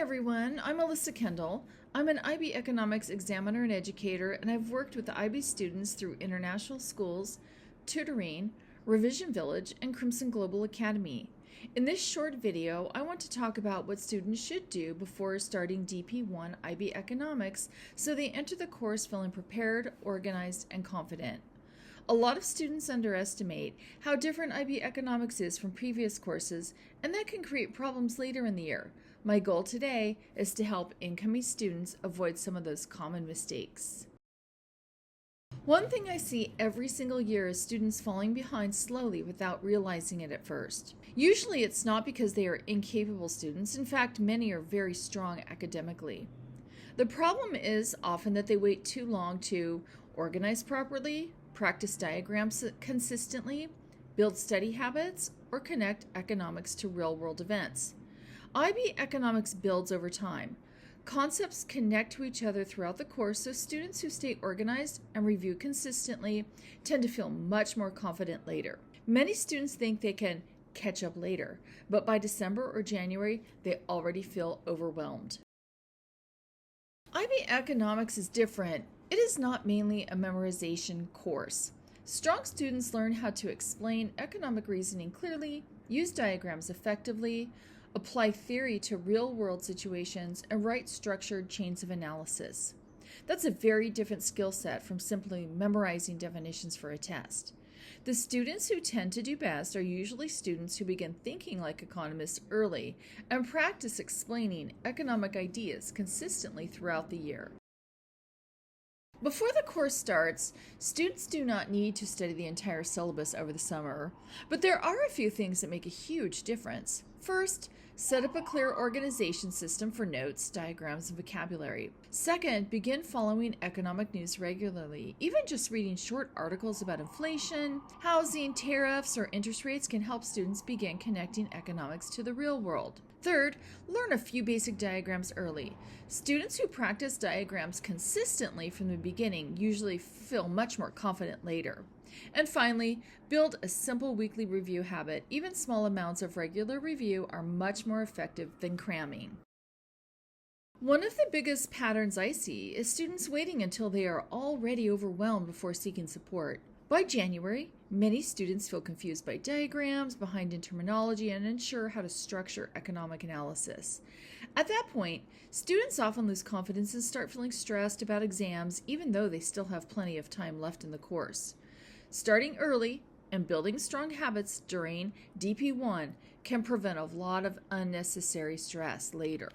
everyone, I'm Alyssa Kendall. I'm an IB Economics examiner and educator, and I've worked with the IB students through international schools, tutoring, Revision Village, and Crimson Global Academy. In this short video, I want to talk about what students should do before starting DP1 IB Economics so they enter the course feeling prepared, organized, and confident. A lot of students underestimate how different IB Economics is from previous courses, and that can create problems later in the year. My goal today is to help incoming students avoid some of those common mistakes. One thing I see every single year is students falling behind slowly without realizing it at first. Usually it's not because they are incapable students. In fact, many are very strong academically. The problem is often that they wait too long to organize properly, practice diagrams consistently, build study habits, or connect economics to real-world events. IB Economics builds over time. Concepts connect to each other throughout the course, so students who stay organized and review consistently tend to feel much more confident later. Many students think they can catch up later, but by December or January, they already feel overwhelmed. IB Economics is different. It is not mainly a memorization course. Strong students learn how to explain economic reasoning clearly, use diagrams effectively, apply theory to real-world situations, and write structured chains of analysis. That's a very different skill set from simply memorizing definitions for a test. The students who tend to do best are usually students who begin thinking like economists early and practice explaining economic ideas consistently throughout the year. Before the course starts, students do not need to study the entire syllabus over the summer, but there are a few things that make a huge difference. First, set up a clear organization system for notes, diagrams, and vocabulary. Second, begin following economic news regularly. Even just reading short articles about inflation, housing, tariffs, or interest rates can help students begin connecting economics to the real world. Third, learn a few basic diagrams early. Students who practice diagrams consistently from the beginning usually feel much more confident later. And finally, build a simple weekly review habit. Even small amounts of regular review are much more effective than cramming. One of the biggest patterns I see is students waiting until they are already overwhelmed before seeking support. By January, many students feel confused by diagrams, behind in terminology, and unsure how to structure economic analysis. At that point, students often lose confidence and start feeling stressed about exams, even though they still have plenty of time left in the course. Starting early and building strong habits during DP1 can prevent a lot of unnecessary stress later.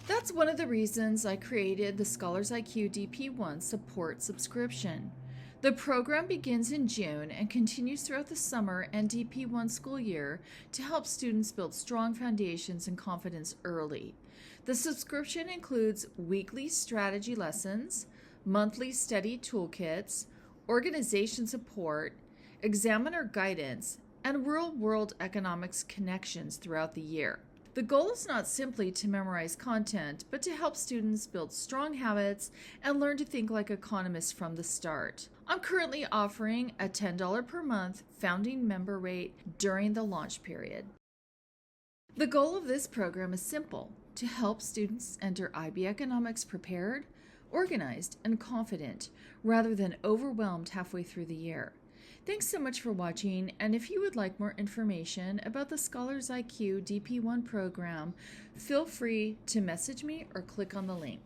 That's one of the reasons I created the ScholarsIQ DP1 Support Subscription. The program begins in June and continues throughout the summer and DP1 school year to help students build strong foundations and confidence early. The subscription includes weekly strategy lessons, monthly study toolkits, organization support, examiner guidance, and real-world economics connections throughout the year. The goal is not simply to memorize content, but to help students build strong habits and learn to think like economists from the start. I'm currently offering a $10 per month founding member rate during the launch period. The goal of this program is simple: to help students enter IB Economics prepared, organized, and confident, rather than overwhelmed halfway through the year. Thanks so much for watching, and if you would like more information about the ScholarsIQ DP1 program, feel free to message me or click on the link.